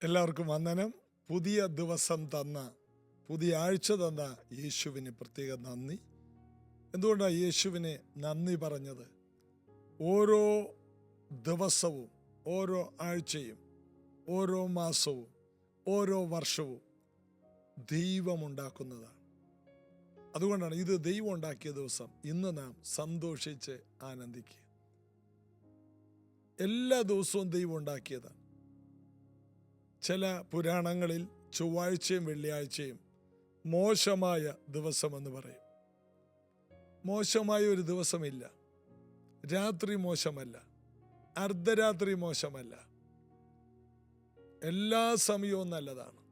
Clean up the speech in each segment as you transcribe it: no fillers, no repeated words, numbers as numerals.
എല്ലാവർക്കും വന്ദനം. പുതിയ ദിവസം തന്ന, പുതിയ ആഴ്ച തന്ന യേശുവിന് പ്രത്യേക നന്ദി. എന്തുകൊണ്ടാണ് യേശുവിനെ നന്ദി പറഞ്ഞത്? ഓരോ ദിവസവും, ഓരോ ആഴ്ചയും, ഓരോ മാസവും, ഓരോ വർഷവും ദൈവമുണ്ടാക്കുന്നതാണ്. അതുകൊണ്ടാണ് ഇത് ദൈവം ഉണ്ടാക്കിയ ദിവസം, ഇന്ന് നാം സന്തോഷിച്ച് ആനന്ദിക്കുക. എല്ലാ ദിവസവും ദൈവം ഉണ്ടാക്കിയതാണ്. ചില പുരാണങ്ങളിൽ ചൊവ്വാഴ്ചയും വെള്ളിയാഴ്ചയും മോശമായ ദിവസമെന്ന് പറയും. മോശമായ ഒരു ദിവസമില്ല. രാത്രി മോശമല്ല, അർദ്ധരാത്രി മോശമല്ല, എല്ലാ സമയവും നല്ലതാണ്.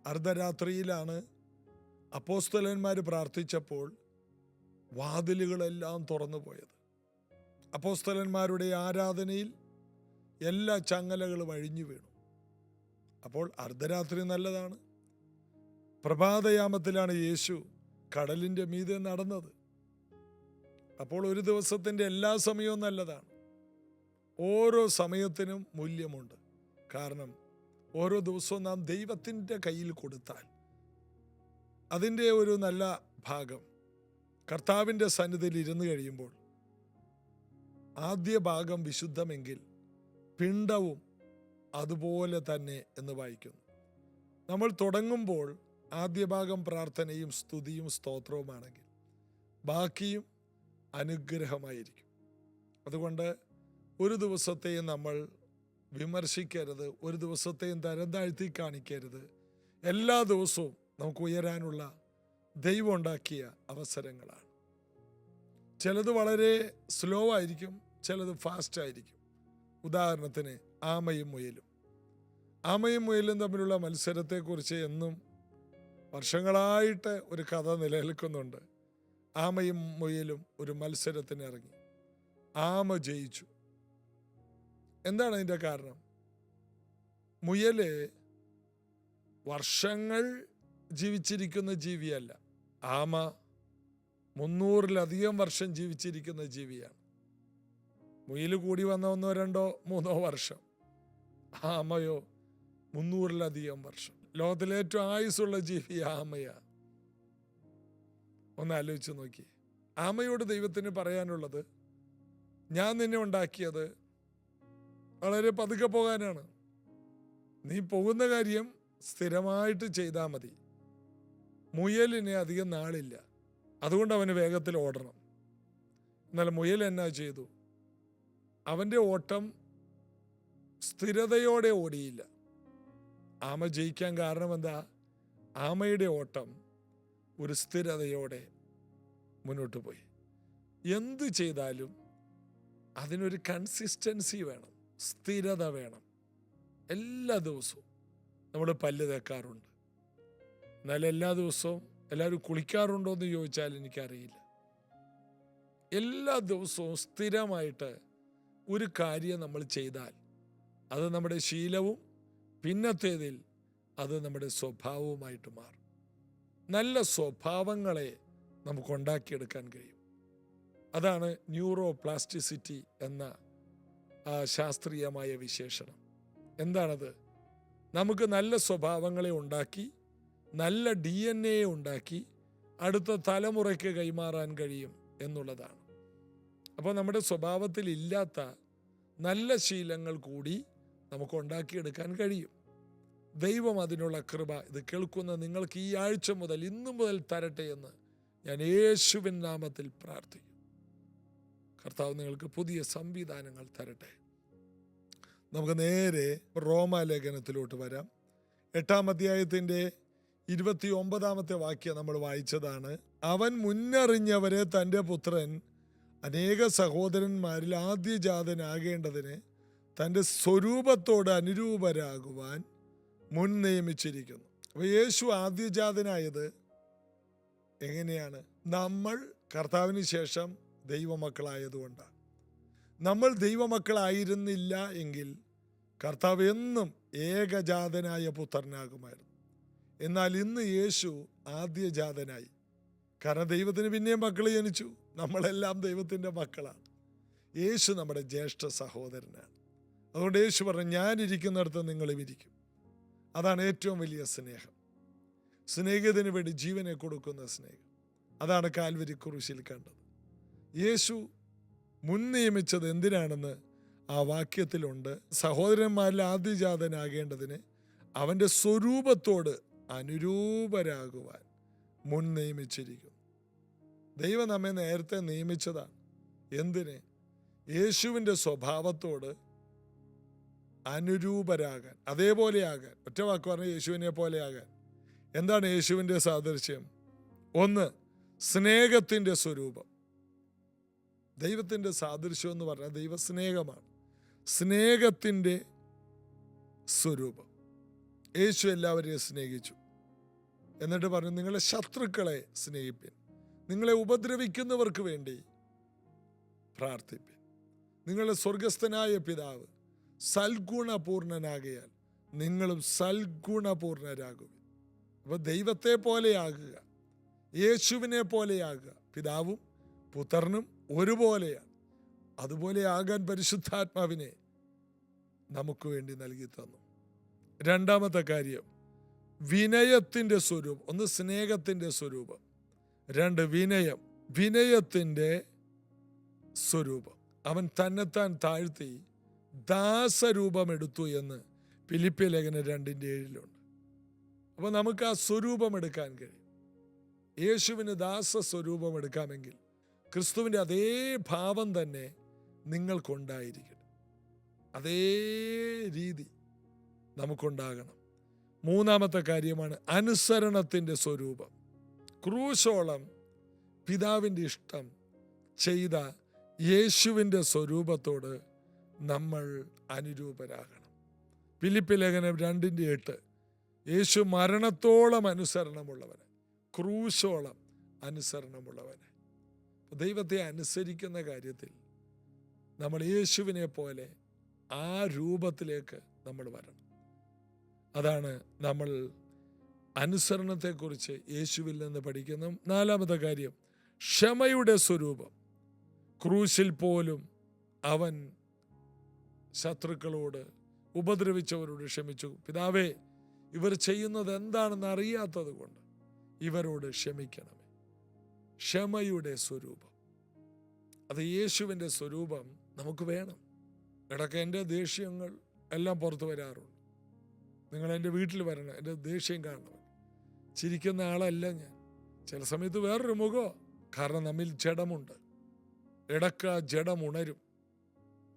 അർദ്ധരാത്രിയിലാണ് അപ്പോസ്തലന്മാർ പ്രാർത്ഥിച്ചപ്പോൾ വാതിലുകളെല്ലാം തുറന്നു പോയത്. അപ്പോസ്തലന്മാരുടെ ആരാധനയിൽ എല്ലാ ചങ്ങലകളും അഴിഞ്ഞു വീണു. അപ്പോൾ അർദ്ധരാത്രി നല്ലതാണ്. പ്രഭാതയാമത്തിലാണ് യേശു കടലിൻ്റെ മീതെ നടന്നത്. അപ്പോൾ ഒരു ദിവസത്തിൻ്റെ എല്ലാ സമയവും നല്ലതാണ്. ഓരോ സമയത്തിനും മൂല്യമുണ്ട്. കാരണം ഓരോ ദിവസവും നാം ദൈവത്തിൻ്റെ കയ്യിൽ കൊടുത്താൽ അതിൻ്റെ ഒരു നല്ല ഭാഗം കർത്താവിൻ്റെ സന്നിധിയിൽ ഇരുന്ന് കഴിയുമ്പോൾ, ആദ്യ ഭാഗം വിശുദ്ധമെങ്കിൽ പിണ്ടവും അതുപോലെ തന്നെ എന്ന് വായിക്കുന്നു. നമ്മൾ തുടങ്ങുമ്പോൾ ആദ്യ ഭാഗം പ്രാർത്ഥനയും സ്തുതിയും സ്തോത്രവുമാണെങ്കിൽ ബാക്കിയും അനുഗ്രഹമായിരിക്കും. അതുകൊണ്ട് ഒരു ദിവസത്തെയും നമ്മൾ വിമർശിക്കരുത്, ഒരു ദിവസത്തെയും തരം താഴ്ത്തി കാണിക്കരുത്. എല്ലാ ദിവസവും നമുക്ക് ഉയരാനുള്ള ദൈവം ഉണ്ടാക്കിയ അവസരങ്ങളാണ്. ചിലത് വളരെ സ്ലോ ആയിരിക്കും, ചിലത് ഫാസ്റ്റ് ആയിരിക്കും. ഉദാഹരണത്തിന് ആമയും മുയലും. ആമയും മുയലും തമ്മിലുള്ള മത്സരത്തെക്കുറിച്ച് എന്നും വർഷങ്ങളായിട്ട് ഒരു കഥ നിലനിൽക്കുന്നുണ്ട്. ആമയും മുയലും ഒരു മത്സരത്തിന് ഇറങ്ങി. ആമ ജയിച്ചു. എന്താണ് അതിൻ്റെ കാരണം? മുയല് വർഷങ്ങൾ ജീവിച്ചിരിക്കുന്ന ജീവിയല്ല. ആമ 300-ലധികം വർഷം ജീവിച്ചിരിക്കുന്ന ജീവിയാണ്. മുയൽ കൂടി വന്ന 1, 2, 3 വർഷം. ആമയോ 300-ലധികം വർഷം. ലോകത്തിലെ ഏറ്റവും ആയുസ്സുള്ള ജീവി ആമയാ. ഒന്ന് ആലോചിച്ച് നോക്കി. ആമയോട് ദൈവത്തിന് പറയാനുള്ളത്, ഞാൻ നിന്നെ ഉണ്ടാക്കിയത് വളരെ പതുക്കെ പോകാനാണ്. നീ പോകുന്ന കാര്യം സ്ഥിരമായിട്ട് ചെയ്താൽ മതി. മുയലിന് അധികം നാളില്ല, അതുകൊണ്ട് അവന് വേഗത്തിൽ ഓടണം. എന്നാൽ മുയൽ എന്നാ ചെയ്തു? അവൻ്റെ ഓട്ടം സ്ഥിരതയോടെ ഓടിയില്ല. ആമ ജയിക്കാൻ കാരണം എന്താ? ആമയുടെ ഓട്ടം ഒരു സ്ഥിരതയോടെ മുന്നോട്ട് പോയി. എന്ത് ചെയ്താലും അതിനൊരു കൺസിസ്റ്റൻസി വേണം, സ്ഥിരത വേണം. എല്ലാ ദിവസവും നമ്മൾ പല്ല് തേക്കാറുണ്ട്. എന്നാൽ എല്ലാ ദിവസവും എല്ലാവരും കുളിക്കാറുണ്ടോ എന്ന് ചോദിച്ചാൽ എനിക്കറിയില്ല. എല്ലാ ദിവസവും സ്ഥിരമായിട്ട് ഒരു കാര്യം നമ്മൾ ചെയ്താൽ അത് നമ്മുടെ ശീലവും പിന്നത്തേതിൽ അത് നമ്മുടെ സ്വഭാവവുമായിട്ട് മാറും. നല്ല സ്വഭാവങ്ങളെ നമുക്ക് ഉണ്ടാക്കിയെടുക്കാൻ കഴിയും. അതാണ് ന്യൂറോ പ്ലാസ്റ്റിസിറ്റി എന്ന ശാസ്ത്രീയമായ വിശേഷണം. എന്താണത്? നമുക്ക് നല്ല സ്വഭാവങ്ങളെ ഉണ്ടാക്കി, നല്ല DNA ഉണ്ടാക്കി അടുത്ത തലമുറയ്ക്ക് കൈമാറാൻ കഴിയും എന്നുള്ളതാണ്. അപ്പോൾ നമ്മുടെ സ്വഭാവത്തിൽ ഇല്ലാത്ത നല്ല ശീലങ്ങൾ കൂടി നമുക്ക് ഉണ്ടാക്കിയെടുക്കാൻ കഴിയും. ദൈവം അതിനുള്ള കൃപ ഇത് കേൾക്കുന്ന നിങ്ങൾക്ക് ഈ ആഴ്ച മുതൽ, ഇന്നു മുതൽ തരട്ടെ എന്ന് ഞാൻ യേശുവിൻ നാമത്തിൽ പ്രാർത്ഥിക്കും. കർത്താവ് നിങ്ങൾക്ക് പുതിയ സംവിധാനങ്ങൾ തരട്ടെ. നമുക്ക് നേരെ റോമാലേഖനത്തിലോട്ട് വരാം. 8-ാം അധ്യായത്തിൻ്റെ 29-ാമത്തെ വാക്യം നമ്മൾ വായിച്ചതാണ്. അവൻ മുന്നറിഞ്ഞവരെ തൻ്റെ പുത്രൻ അനേക സഹോദരന്മാരിൽ ആദ്യജാതനാകേണ്ടതിന് തൻ്റെ സ്വരൂപത്തോട് അനുരൂപരാകുവാൻ മുൻ നിയമിച്ചിരിക്കുന്നു. അപ്പോൾ യേശു ആദ്യജാതനായത് എങ്ങനെയാണ്? നമ്മൾ കർത്താവിന് ശേഷം ദൈവമക്കളായതുകൊണ്ടാണ്. നമ്മൾ ദൈവമക്കളായിരുന്നില്ല എങ്കിൽ കർത്താവ് എന്നും ഏകജാതനായ പുത്രനാകുമായിരുന്നു. എന്നാൽ ഇന്ന് യേശു ആദ്യജാതനായി. കാരണം ദൈവത്തിന് പിന്നെയും മക്കൾ ജനിച്ചു. നമ്മളെല്ലാം ദൈവത്തിൻ്റെ മക്കളാണ്. യേശു നമ്മുടെ ജ്യേഷ്ഠ സഹോദരനാണ്. അതുകൊണ്ട് യേശു പറഞ്ഞു, ഞാനിരിക്കുന്നിടത്ത് നിങ്ങളും ഇരിക്കും. അതാണ് ഏറ്റവും വലിയ സ്നേഹം. സ്നേഹിതന് വേണ്ടി ജീവനെ കൊടുക്കുന്ന സ്നേഹം. അതാണ് കാൽവരി ക്രൂശിൽ കണ്ടത്. യേശു മുൻ നിയമിച്ചത് എന്തിനാണെന്ന് ആ വാക്യത്തിലുണ്ട്. സഹോദരന്മാരിൽ ആദ്യജാതനാകേണ്ടതിന് അവൻ്റെ സ്വരൂപത്തോട് അനുരൂപരാകുവാൻ മുൻ നിയമിച്ചിരിക്കുന്നു. ദൈവം നമ്മെ നേരത്തെ നിയമിച്ചതാണ്. എന്തിന്? യേശുവിൻ്റെ സ്വഭാവത്തോട് അനുരൂപരാകാൻ, അതേപോലെ ആകാൻ. ഒറ്റ വാക്ക് പറഞ്ഞ യേശുവിനെ പോലെ ആകാൻ. എന്താണ് യേശുവിൻ്റെ സാദൃശ്യം? ഒന്ന്, സ്നേഹത്തിൻ്റെ സ്വരൂപം. ദൈവത്തിൻ്റെ സാദൃശ്യം എന്ന് പറഞ്ഞാൽ ദൈവസ്നേഹമാണ്. സ്നേഹത്തിൻ്റെ സ്വരൂപം. യേശു എല്ലാവരെയും സ്നേഹിച്ചു. എന്നിട്ട് പറഞ്ഞു, നിങ്ങളെ ശത്രുക്കളെ സ്നേഹിപ്പിൻ, നിങ്ങളെ ഉപദ്രവിക്കുന്നവർക്ക് വേണ്ടി പ്രാർത്ഥിപ്പിൻ. നിങ്ങളുടെ സ്വർഗസ്ഥനായ പിതാവ് സൽഗുണപൂർണനാകയാൽ നിങ്ങളും സൽഗുണപൂർണരാകുക. അപ്പോൾ ദൈവത്തെ പോലെയാകുക, യേശുവിനെ പോലെയാകുക. പിതാവും പുത്രനും ഒരുപോലെയാണ്. അതുപോലെ ആകാൻ പരിശുദ്ധാത്മാവിനെ നമുക്ക് വേണ്ടി നൽകി തന്നു. രണ്ടാമത്തെ കാര്യം, വിനയത്തിൻ്റെ സ്വരൂപം. ഒന്ന്, സ്നേഹത്തിൻ്റെ സ്വരൂപം. രണ്ട്, വിനയം. വിനയത്തിൻ്റെ സ്വരൂപം. അവൻ തന്നെത്താൻ താഴ്ത്തി ദാസരൂപമെടുത്തു എന്ന് ഫിലിപ്പിയ ലേഖനം 2:7 അപ്പോൾ നമുക്ക് ആ സ്വരൂപം എടുക്കാൻ കഴിയും. യേശുവിന് ദാസ സ്വരൂപം എടുക്കാമെങ്കിൽ ക്രിസ്തുവിൻ്റെ അതേ ഭാവം തന്നെ നിങ്ങൾക്കുണ്ടായിരിക്കണം. അതേ രീതി നമുക്കുണ്ടാകണം. മൂന്നാമത്തെ കാര്യമാണ് അനുസരണത്തിൻ്റെ സ്വരൂപം. ക്രൂശോളം പിതാവിൻ്റെ ഇഷ്ടം ചെയ്ത യേശുവിൻ്റെ സ്വരൂപത്തോട് നമ്മൾ അനുരൂപരാകണം. ഫിലിപ്പി ലേഖനം 2:8 യേശു മരണത്തോളം അനുസരണമുള്ളവന്, ക്രൂശോളം അനുസരണമുള്ളവന്. ദൈവത്തെ അനുസരിക്കുന്ന കാര്യത്തിൽ നമ്മൾ യേശുവിനെ പോലെ ആ രൂപത്തിലേക്ക് നമ്മൾ വരണം. അതാണ് നമ്മൾ അനുസരണത്തെക്കുറിച്ച് യേശുവിൽ നിന്ന് പഠിക്കുന്നു. നാലാമത്തെ കാര്യം, ക്ഷമയുടെ സ്വരൂപം. ക്രൂശിൽ പോലും അവൻ ശത്രുക്കളോട്, ഉപദ്രവിച്ചവരോട് ക്ഷമിച്ചു. പിതാവേ, ഇവർ ചെയ്യുന്നത് എന്താണെന്ന് അറിയാത്തത് കൊണ്ട് ഇവരോട് ക്ഷമിക്കണമേ. ക്ഷമയുടെ സ്വരൂപം. അത് യേശുവിൻ്റെ സ്വരൂപം നമുക്ക് വേണം. ഇടയ്ക്ക് എൻ്റെ ദേഷ്യങ്ങൾ എല്ലാം പുറത്തു വരാറുണ്ട്. നിങ്ങൾ എൻ്റെ വീട്ടിൽ വരണം, എൻ്റെ ദേഷ്യം കാണണം. ചിരിക്കുന്ന ആളല്ല ഞാൻ. ചില സമയത്ത് വേറൊരു മുഖമോ, കാരണം നമ്മിൽ ജഡമുണ്ട്. ഇടയ്ക്ക് ആ ജഡം ഉണരും.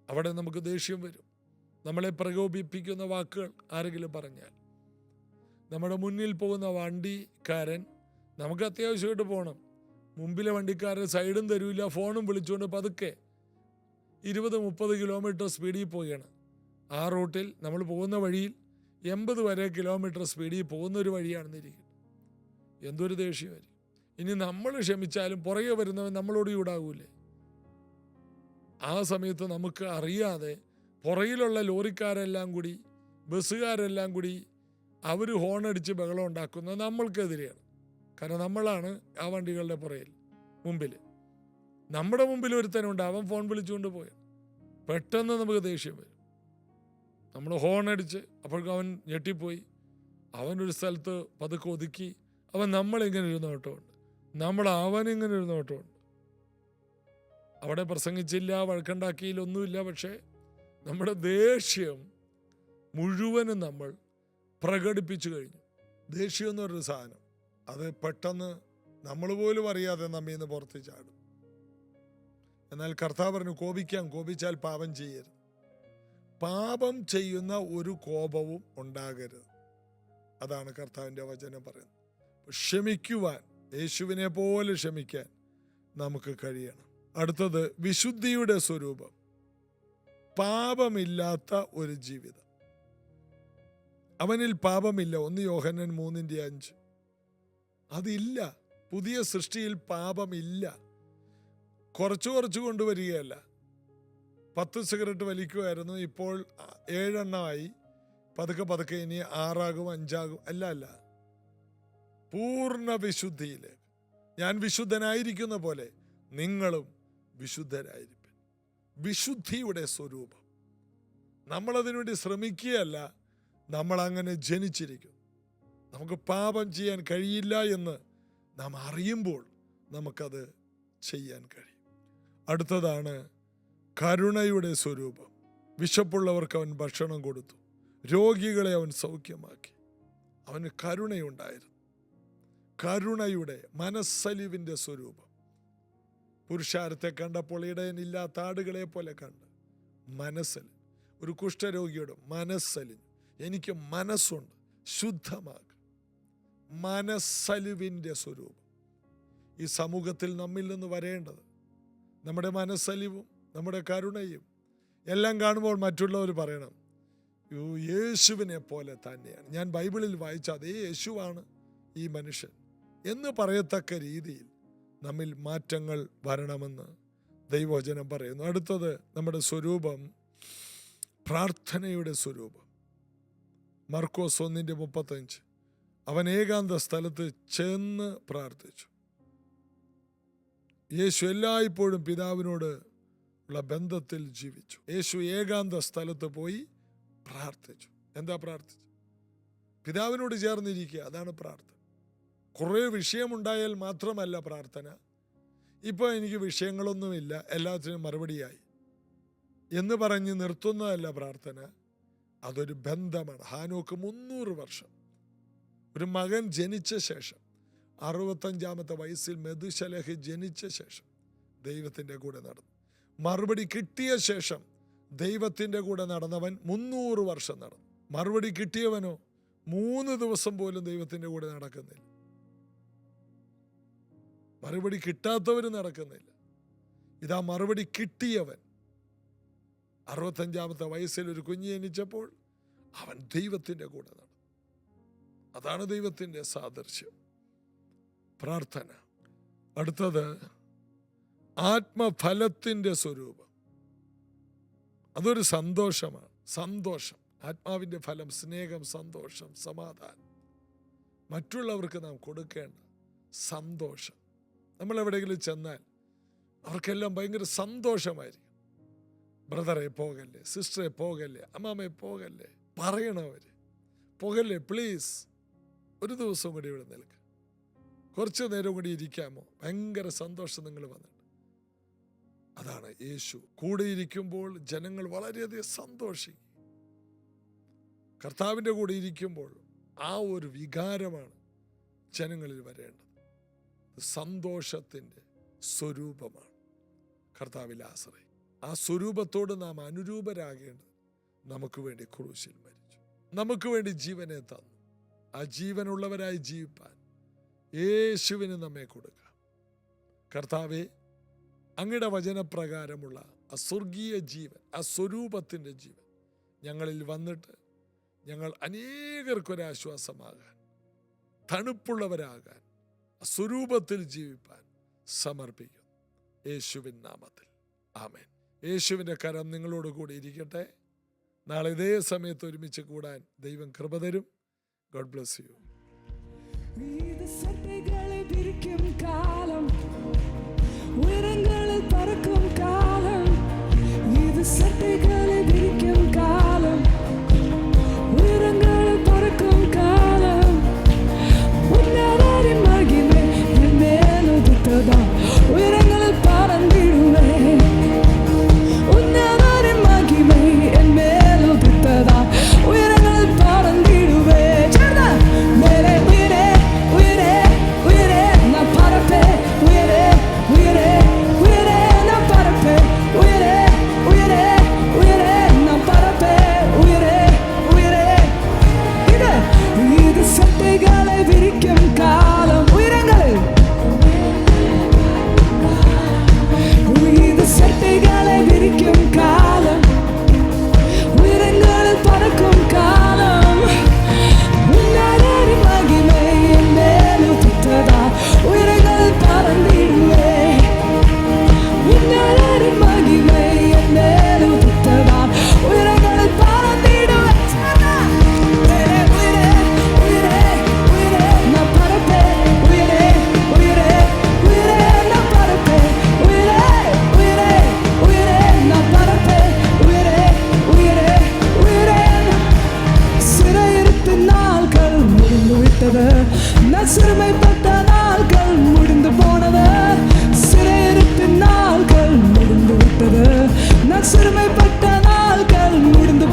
അവിടെ നമുക്ക് ദേഷ്യം വരും. നമ്മളെ പ്രകോപിപ്പിക്കുന്ന വാക്കുകൾ ആരെങ്കിലും പറഞ്ഞാൽ, നമ്മുടെ മുന്നിൽ പോകുന്ന വണ്ടിക്കാരൻ, നമുക്ക് അത്യാവശ്യമായിട്ട് പോകണം, മുമ്പിലെ വണ്ടിക്കാരൻ സൈഡും തരൂല്ല, ഫോണും വിളിച്ചുകൊണ്ട് പതുക്കെ 20-30 കിലോമീറ്റർ സ്പീഡിൽ പോവുകയാണ്. ആ റൂട്ടിൽ നമ്മൾ പോകുന്ന വഴിയിൽ 80 വരെ കിലോമീറ്റർ സ്പീഡിൽ പോകുന്നൊരു വഴിയാണെന്നിരിക്കും. എന്തൊരു ദേഷ്യമായിരിക്കും. ഇനി നമ്മൾ ക്ഷമിച്ചാലും പുറകെ വരുന്നവൻ നമ്മളോട് ചൂടാകൂലേ? ആ സമയത്ത് നമുക്ക് അറിയാതെ പുറകിലുള്ള ലോറിക്കാരെല്ലാം കൂടി, ബസ്സുകാരെല്ലാം കൂടി അവർ ഹോണടിച്ച് ബഹളം ഉണ്ടാക്കുന്നത് നമ്മൾക്കെതിരെയാണ്. കാരണം നമ്മളാണ് ആ വണ്ടികളുടെ പുറകിൽ, മുമ്പിൽ. നമ്മുടെ മുമ്പിൽ ഒരുത്തനുണ്ട്, അവൻ ഫോൺ വിളിച്ചുകൊണ്ട് പോയ പെട്ടെന്ന് നമുക്ക് ദേഷ്യം വരും. നമ്മൾ ഹോണടിച്ച് അപ്പോഴേക്കും അവൻ ഞെട്ടിപ്പോയി. അവനൊരു സ്ഥലത്ത് പതുക്കെ ഒതുക്കി. അവൻ നമ്മളിങ്ങനെ ഒരു നോട്ടമുണ്ട്, അവനിങ്ങനെ ഒരു നോട്ടമുണ്ട്. അവിടെ പ്രസംഗിച്ചില്ല, വഴക്കുണ്ടാക്കിയില്ല, ഒന്നുമില്ല. പക്ഷേ നമ്മുടെ ദേഷ്യം മുഴുവനും നമ്മൾ പ്രകടിപ്പിച്ചു കഴിഞ്ഞു. ദേഷ്യം എന്ന് പറഞ്ഞൊരു സാധനം, അത് പെട്ടെന്ന് നമ്മൾ പോലും അറിയാതെ നമ്മിൽ നിന്ന് പുറത്ത് ചാടും. എന്നാൽ കർത്താവ് പറഞ്ഞു, കോപിച്ചാൽ പാപം ചെയ്യരുത്. പാപം ചെയ്യുന്ന ഒരു കോപവും ഉണ്ടാകരുത്. അതാണ് കർത്താവിൻ്റെ വചനം പറയുന്നത്. ക്ഷമിക്കുവാൻ, യേശുവിനെ പോലെ ക്ഷമിക്കാൻ നമുക്ക് കഴിയണം. അടുത്തത്, വിശുദ്ധിയുടെ സ്വരൂപം. പാപമില്ലാത്ത ഒരു ജീവിതം. അവനിൽ പാപമില്ല. 1 യോഹന്നാൻ 3:5. അതില്ല. പുതിയ സൃഷ്ടിയിൽ പാപമില്ല. കുറച്ച് കൊണ്ടുവരികയല്ല. 10 സിഗരറ്റ് വലിക്കുമായിരുന്നു, ഇപ്പോൾ 7 എണ്ണമായി. പതുക്കെ ഇനി 6 ആകും, 5 ആകും. അല്ല, പൂർണ്ണ വിശുദ്ധിയിലേക്ക്. ഞാൻ വിശുദ്ധനായിരിക്കുന്ന പോലെ നിങ്ങളും വിശുദ്ധരായിരിക്കും. വിശുദ്ധിയുടെ സ്വരൂപം. നമ്മളതിനുവേണ്ടി ശ്രമിക്കുകയല്ല, നമ്മളങ്ങനെ ജനിച്ചിരിക്കും. നമുക്ക് പാപം ചെയ്യാൻ കഴിയില്ല എന്ന് നാം അറിയുമ്പോൾ നമുക്കത് ചെയ്യാൻ കഴിയും. അടുത്തതാണ് കരുണയുടെ സ്വരൂപം. വിശപ്പുള്ളവർക്ക് അവൻ ഭക്ഷണം കൊടുത്തു, രോഗികളെ അവൻ സൗഖ്യമാക്കി. അവന് കരുണയുണ്ടായിരുന്നു. കരുണയുടെ, മനസ്സലിവിൻ്റെ സ്വരൂപം. പുരുഷാരത്തെ കണ്ടപ്പോൾ ഇടയനില്ലാത്ത ആടുകളെ പോലെ കണ്ട് മനസ്സലിഞ്ഞു. ഒരു കുഷ്ഠരോഗിയോട് മനസ്സലിഞ്ഞു, എനിക്ക് മനസ്സുണ്ട്, ശുദ്ധമാകും. മനസ്സലിവിൻ്റെ സ്വരൂപം ഈ സമൂഹത്തിൽ നമ്മിൽ നിന്ന് വരേണ്ടത്. നമ്മുടെ മനസ്സലിവും നമ്മുടെ കരുണയും എല്ലാം കാണുമ്പോൾ മറ്റുള്ളവർ പറയണം, യേശുവിനെ പോലെ തന്നെയാണ്, ഞാൻ ബൈബിളിൽ വായിച്ച അതേ യേശുവാണ് ഈ മനുഷ്യൻ എന്ന് പറയത്തക്ക രീതിയിൽ നമ്മിൽ മാറ്റങ്ങൾ വരണമെന്ന് ദൈവവചനം പറയുന്നു. അടുത്തത് നമ്മുടെ സ്വരൂപം, പ്രാർത്ഥനയുടെ സ്വരൂപം. മർക്കോസ് 1:35. അവൻ ഏകാന്ത സ്ഥലത്ത് ചെന്ന് പ്രാർത്ഥിച്ചു. യേശു എല്ലായ്പ്പോഴും പിതാവിനോട് ഉള്ള ബന്ധത്തിൽ ജീവിച്ചു. യേശു ഏകാന്ത സ്ഥലത്ത് പോയി പ്രാർത്ഥിച്ചു. എന്താ പ്രാർത്ഥിച്ചു? പിതാവിനോട് ചേർന്നിരിക്കുക, അതാണ് പ്രാർത്ഥന. കുറേ വിഷയമുണ്ടായാൽ മാത്രമല്ല പ്രാർത്ഥന. ഇപ്പോൾ എനിക്ക് വിഷയങ്ങളൊന്നുമില്ല, എല്ലാത്തിനും മറുപടിയായി എന്ന് പറഞ്ഞ് നിർത്തുന്നതല്ല പ്രാർത്ഥന. അതൊരു ബന്ധമാണ്. ഹാനോക്ക് 300 വർഷം, ഒരു മകൻ ജനിച്ച ശേഷം 65-ാമത്തെ വയസ്സിൽ മെതുശലഹ് ജനിച്ച ശേഷം ദൈവത്തിൻ്റെ കൂടെ നടന്നു. മറുപടി കിട്ടിയ ശേഷം ദൈവത്തിൻ്റെ കൂടെ നടന്നവൻ 300 വർഷം നടന്നു. മറുപടി കിട്ടിയവനോ 3 ദിവസം പോലും ദൈവത്തിൻ്റെ കൂടെ നടക്കുന്നില്ല. മറുപടി കിട്ടാത്തവർ നടക്കുന്നില്ല. ഇതാ മറുപടി കിട്ടിയവൻ 65-ാമത്തെ വയസ്സിൽ ഒരു കുഞ്ഞ് ജനിച്ചപ്പോൾ അവൻ ദൈവത്തിൻ്റെ കൂടെ നടന്നു. അതാണ് ദൈവത്തിൻ്റെ സാദൃശ്യം, പ്രാർത്ഥന. അടുത്തത് ആത്മഫലത്തിൻ്റെ സ്വരൂപം. അതൊരു സന്തോഷമാണ്. സന്തോഷം, ആത്മാവിൻ്റെ ഫലം, സ്നേഹം, സന്തോഷം, സമാധാനം. മറ്റുള്ളവർക്ക് നാം കൊടുക്കേണ്ട സന്തോഷം. നമ്മൾ എവിടെയെങ്കിലും ചെന്നാൽ അവർക്കെല്ലാം ഭയങ്കര സന്തോഷമായിരിക്കും. ബ്രദറെ പോകല്ലേ, സിസ്റ്ററെ പോകല്ലേ, അമ്മാമ്മയെ പോകല്ലേ പറയണവർ. പോകല്ലേ പ്ലീസ്, ഒരു ദിവസം കൂടി ഇവിടെ നിൽക്കുക, കുറച്ച് നേരം കൂടി ഇരിക്കാമോ, ഭയങ്കര സന്തോഷം നിങ്ങൾ വന്നിട്ട്. അതാണ് യേശു. കൂടെ ഇരിക്കുമ്പോൾ ജനങ്ങൾ വളരെയധികം സന്തോഷിക്കും. കർത്താവിൻ്റെ കൂടെ ഇരിക്കുമ്പോൾ ആ ഒരു വികാരമാണ് ജനങ്ങളിൽ വരേണ്ടത്. സന്തോഷത്തിൻ്റെ സ്വരൂപമാണ് കർത്താവിൽ ആശ്രയം. ആ സ്വരൂപത്തോട് നാം അനുരൂപരാകേണ്ടത്. നമുക്ക് വേണ്ടി ക്രൂശിൽ മരിച്ചു, നമുക്ക് വേണ്ടി ജീവനെ തന്നു. ആ ജീവനുള്ളവരായി ജീവിപ്പാൻ യേശുവിന് നമ്മെ കൊടുക്കാം. കർത്താവെ, അങ്ങയുടെ വചനപ്രകാരമുള്ള ആ സ്വർഗീയ ജീവൻ, ആ സ്വരൂപത്തിൻ്റെ ജീവൻ ഞങ്ങളിൽ വന്നിട്ട് ഞങ്ങൾ അനേകർക്കൊരാശ്വാസമാകാൻ, തണുപ്പുള്ളവരാകാൻ, ആ സ്വരൂപത്തിൽ ജീവിപ്പാൻ സമർപ്പിക്കും യേശുവിൻ നാമത്തിൽ. ആമേൻ. യേശുവിൻ്റെ കരം നിങ്ങളോട് കൂടി ഇരിക്കട്ടെ. നാളെ ഇതേ സമയത്ത് ഒരുമിച്ച് കൂടാൻ ദൈവം കൃപ തരും. God bless you. പറക്കും കാലം, ഇത് സട്ടകളെ വിരിക്കും കാലം, ഉയരങ്ങളിൽ പറക്കും കാലം, ഉന്നതരിൻ മഹിമ മേലുദിത്തതാ, ഉയരങ്ങളിൽ പറന്നിടുവേ, ഉന്നതരിൻ മഹിമ മേലുദിത്തതാ, ഉയരങ്ങളിൽ പറന്നിടുവേ. ചേർന്ന് മേലെ ഉയരെ ഉയരെ ഉയരെ നാ പറപ്പേ, ഉയരെ ഉയരെ ഉയരെ നാ പറപ്പേ, ഉയരെ ഉയരെ ഉയരെ விட்டது. நான் சிறுமைப்பட்ட நாட்கள் முடிந்து போனது. சிறையிருப்பின் நாட்கள் முடிந்து விட்டது. நான் சிறுமைப்பட்ட நாட்கள் முடிந்து